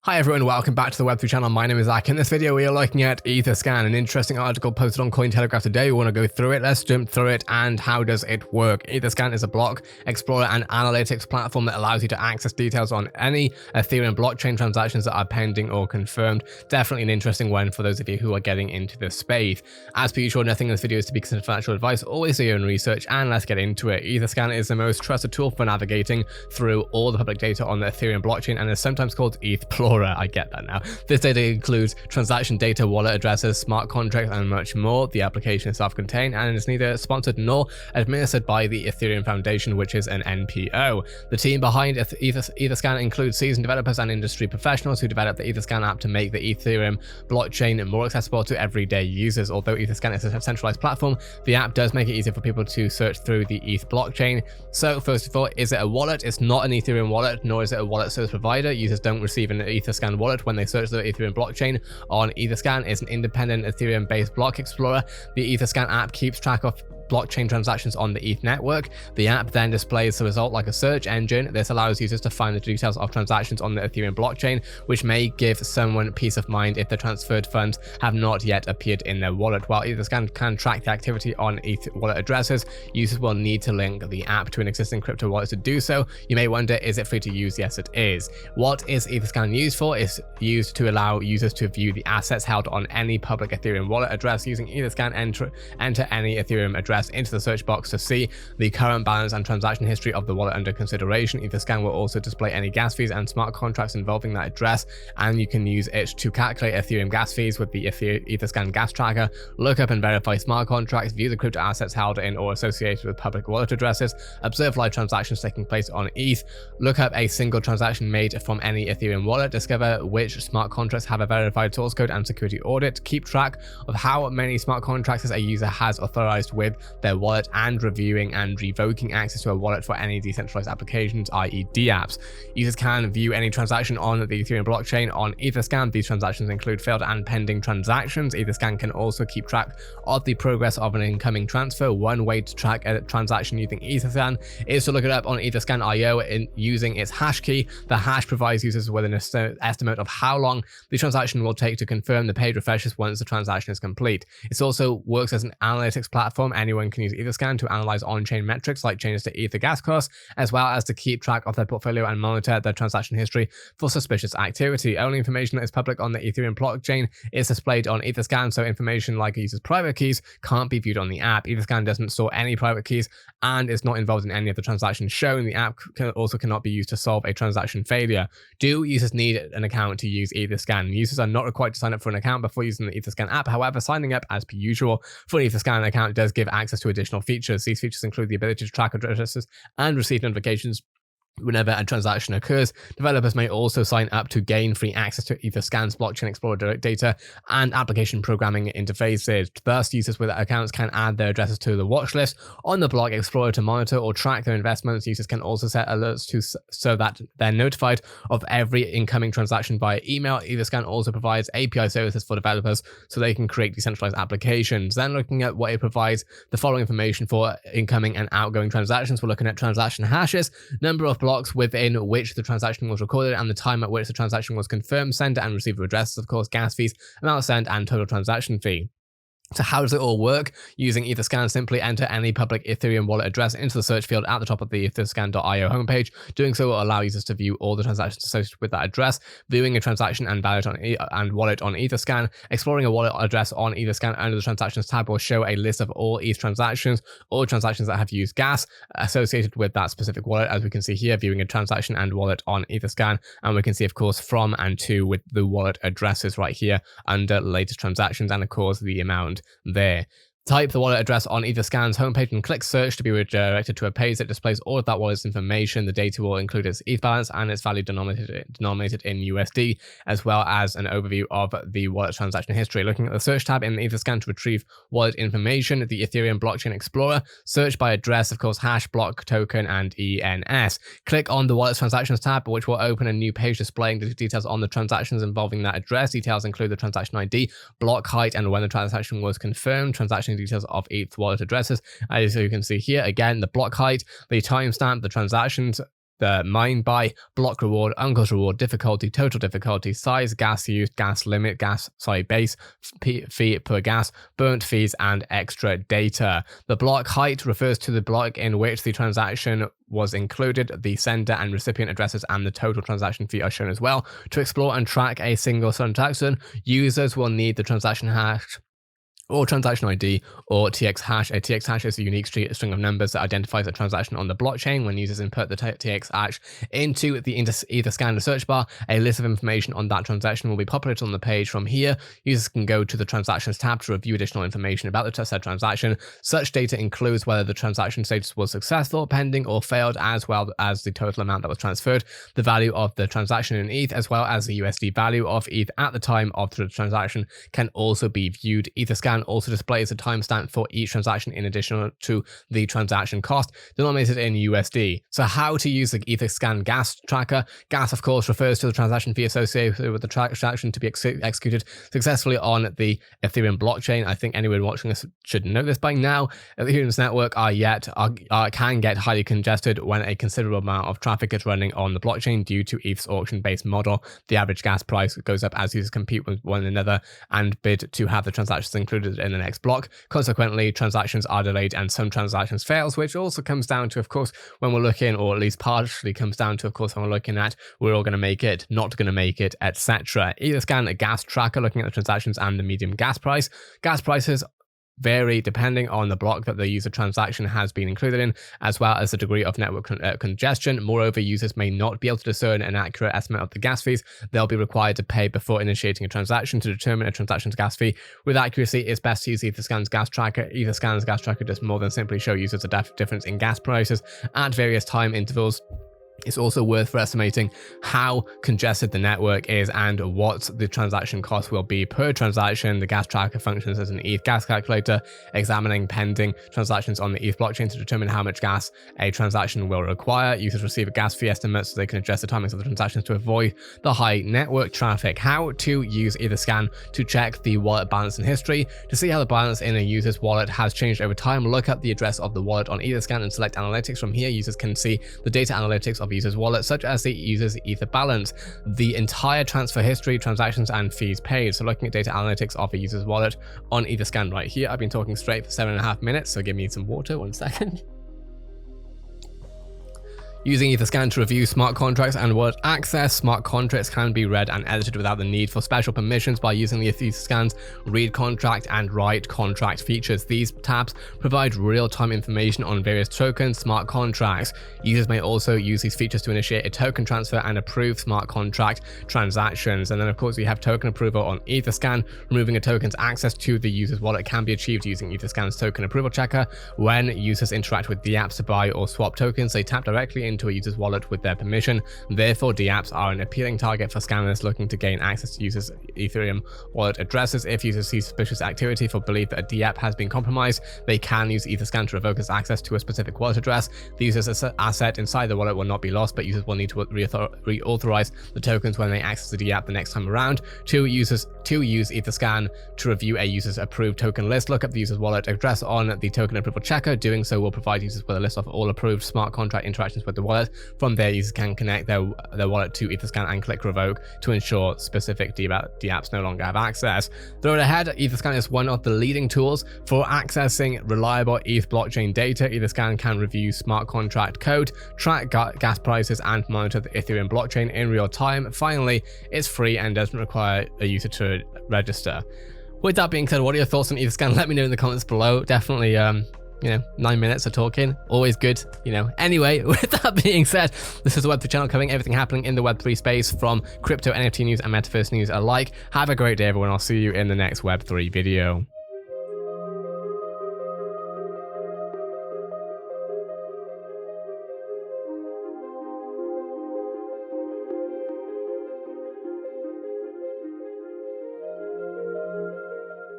Hi everyone, welcome back to the Web3 channel. My name is Zach. In this video, we are looking at Etherscan, an interesting article posted on Cointelegraph today. We want to go through it. Let's jump through it. And how does it work? Etherscan is a block explorer and analytics platform that allows you to access details on any Ethereum blockchain transactions that are pending or confirmed. Definitely an interesting one for those of you who are getting into the space. As per usual, nothing in this video is to be considered financial advice. Always do your own research, and let's get into it. Etherscan is the most trusted tool for navigating through all the public data on the Ethereum blockchain and is sometimes called ETH. I get that now. This data includes transaction data, wallet addresses, smart contracts, and much more. The application is self-contained and is neither sponsored nor administered by the Ethereum Foundation, which is an NPO. The team behind Etherscan includes seasoned developers and industry professionals who developed the Etherscan app to make the Ethereum blockchain more accessible to everyday users. Although Etherscan is a centralized platform, the app does make it easier for people to search through the ETH blockchain. So first of all, is it a wallet? It's not an Ethereum wallet, nor is it a wallet service provider. Users don't receive an Etherscan wallet when they search the Ethereum blockchain on Etherscan. Is an independent Ethereum-based block explorer. The Etherscan app keeps track of blockchain transactions on the ETH network. The app then displays the result like a search engine. This allows users to find the details of transactions on the Ethereum blockchain, which may give someone peace of mind if the transferred funds have not yet appeared in their wallet. While Etherscan can track the activity on ETH wallet addresses, users will need to link the app to an existing crypto wallet to do so. You may wonder, is it free to use? Yes, it is. What is Etherscan used for? It's used to allow users to view the assets held on any public Ethereum wallet address. Using Etherscan, enter any Ethereum address into the search box to see the current balance and transaction history of the wallet under consideration. Etherscan will also display any gas fees and smart contracts involving that address, and you can use it to calculate Ethereum gas fees with the Etherscan gas tracker, look up and verify smart contracts, view the crypto assets held in or associated with public wallet addresses, observe live transactions taking place on ETH, look up a single transaction made from any Ethereum wallet, discover which smart contracts have a verified source code and security audit, keep track of how many smart contracts a user has authorized with their wallet, and reviewing and revoking access to a wallet for any decentralized applications, i.e. dApps. Users can view any transaction on the Ethereum blockchain on Etherscan. These transactions include failed and pending transactions. Etherscan can also keep track of the progress of an incoming transfer. One way to track a transaction using Etherscan is to look it up on Etherscan.io using its hash key. The hash provides users with an estimate of how long the transaction will take to confirm the page refreshes once the transaction is complete. It also works as an analytics platform. Anyone can use Etherscan to analyze on-chain metrics like changes to Ether gas costs, as well as to keep track of their portfolio and monitor their transaction history for suspicious activity. Only information that is public on the Ethereum blockchain is displayed on Etherscan, so information like a user's private keys can't be viewed on the app. Etherscan doesn't store any private keys and is not involved in any of the transactions shown. The app also cannot be used to solve a transaction failure. Do users need an account to use Etherscan? Users are not required to sign up for an account before using the Etherscan app. However, signing up as per usual for an Etherscan account does give access to additional features. These features include the ability to track addresses and receive notifications whenever a transaction occurs. Developers may also sign up to gain free access to Etherscan's blockchain explorer data and application programming interfaces. Thus, users with accounts can add their addresses to the watch list on the block explorer to monitor or track their investments. Users can also set alerts so that they're notified of every incoming transaction via email. Etherscan also provides API services for developers so they can create decentralized applications. Then looking at what it provides, the following information for incoming and outgoing transactions. We're looking at transaction hashes, number of blocks within which the transaction was recorded, and the time at which the transaction was confirmed, sender and receiver addresses, of course, gas fees, amount sent, and total transaction fee. So how does it all work? Using Etherscan, simply enter any public Ethereum wallet address into the search field at the top of the Etherscan.io homepage. Doing so will allow users to view all the transactions associated with that address. Viewing a transaction and wallet on Etherscan. Exploring a wallet address on Etherscan under the Transactions tab will show a list of all ETH transactions, all transactions that have used gas associated with that specific wallet. As we can see here, viewing a transaction and wallet on Etherscan, and we can see, of course, from and to with the wallet addresses right here under latest transactions, and of course the amount there. Type the wallet address on Etherscan's homepage and click search to be redirected to a page that displays all of that wallet's information. The data will include its ETH balance and its value denominated in USD, as well as an overview of the wallet transaction history. Looking at the search tab in Etherscan to retrieve wallet information, the Ethereum blockchain explorer, search by address, of course, hash, block, token, and ENS. Click on the wallet transactions tab, which will open a new page displaying the details on the transactions involving that address. Details include the transaction ID, block height, and when the transaction was confirmed. Transaction details of ETH wallet addresses. As you can see here, again, the block height, the timestamp, the transactions the mine by, block reward, uncle's reward, difficulty, total difficulty, size, gas used, gas limit, base, fee per gas, burnt fees, and extra data. The block height refers to the block in which the transaction was included. The sender and recipient addresses and the total transaction fee are shown as well. To explore and track a single transaction, users will need the transaction hash or transaction ID or TX hash. A TX hash is a unique string of numbers that identifies a transaction on the blockchain. When users input the TX hash into the Etherscan search bar, a list of information on that transaction will be populated on the page. From here, users can go to the transactions tab to review additional information about the said transaction. Such data includes whether the transaction status was successful, pending, or failed, as well as the total amount that was transferred, the value of the transaction in ETH, as well as the USD value of ETH at the time of the transaction can also be viewed. Etherscan also displays a timestamp for each transaction in addition to the transaction cost denominated in USD. So how to use the Etherscan gas tracker? Gas, of course, refers to the transaction fee associated with the transaction to be executed successfully on the Ethereum blockchain. I think anyone watching this should know this by now. Ethereum's network can get highly congested when a considerable amount of traffic is running on the blockchain due to ETH's auction-based model. The average gas price goes up as users compete with one another and bid to have the transactions included in the next block. Consequently, transactions are delayed and some transactions fails, which also comes down to, of course, when we're looking, or at least partially comes down to, of course, when we're looking at we're all going to make it, not going to make it, etc. Etherscan, a gas tracker looking at the transactions and the medium gas price. Gas prices vary depending on the block that the user transaction has been included in, as well as the degree of network congestion. Moreover, users may not be able to discern an accurate estimate of the gas fees they'll be required to pay before initiating a transaction. To determine a transaction's gas fee with accuracy, it's best to use Etherscan's gas tracker. Etherscan's gas tracker does more than simply show users a difference in gas prices at various time intervals. It's also worth for estimating how congested the network is and what the transaction cost will be per transaction. The gas tracker functions as an ETH gas calculator, examining pending transactions on the ETH blockchain to determine how much gas a transaction will require. Users receive a gas fee estimate so they can adjust the timings of the transactions to avoid the high network traffic. How to use Etherscan to check the wallet balance and history. To see how the balance in a user's wallet has changed over time, look up the address of the wallet on Etherscan and select analytics. From here, users can see the data analytics of user's wallet, such as the user's ether balance, the entire transfer history, transactions, and fees paid. So looking at data analytics of a user's wallet on Etherscan right here. I've been talking straight for 7.5 minutes, so give me some water, 1 second. Using Etherscan to review smart contracts and wallet access. Smart contracts can be read and edited without the need for special permissions by using the Etherscan's read contract and write contract features. These tabs provide real-time information on various tokens, smart contracts. Users may also use these features to initiate a token transfer and approve smart contract transactions. And then, of course, we have token approval on Etherscan. Removing a token's access to the user's wallet can be achieved using Etherscan's token approval checker. When users interact with DApps to buy or swap tokens, they tap directly into a user's wallet with their permission. Therefore, DApps are an appealing target for scammers looking to gain access to users' Ethereum wallet addresses. If users see suspicious activity or believe that a DApp has been compromised, they can use Etherscan to revoke its access to a specific wallet address. The user's asset inside the wallet will not be lost, but users will need to reauthorize the tokens when they access the DApp the next time around. To use Etherscan to review a user's approved token list, look up the user's wallet address on the token approval checker. Doing so will provide users with a list of all approved smart contract interactions with the wallet. From there, users can connect their wallet to Etherscan and click revoke to ensure specific DApps no longer have access. Throw it ahead, Etherscan is one of the leading tools for accessing reliable ETH blockchain data. Etherscan can review smart contract code, track gas prices, and monitor the Ethereum blockchain in real time. Finally, it's free and doesn't require a user to register. With that being said, what are your thoughts on Etherscan? Let me know in the comments below. Definitely 9 minutes of talking, always good, Anyway, with that being said, this is the Web3 channel covering everything happening in the Web3 space, from crypto, NFT news, and metaverse news alike. Have a great day, everyone. I'll see you in the next Web3 video.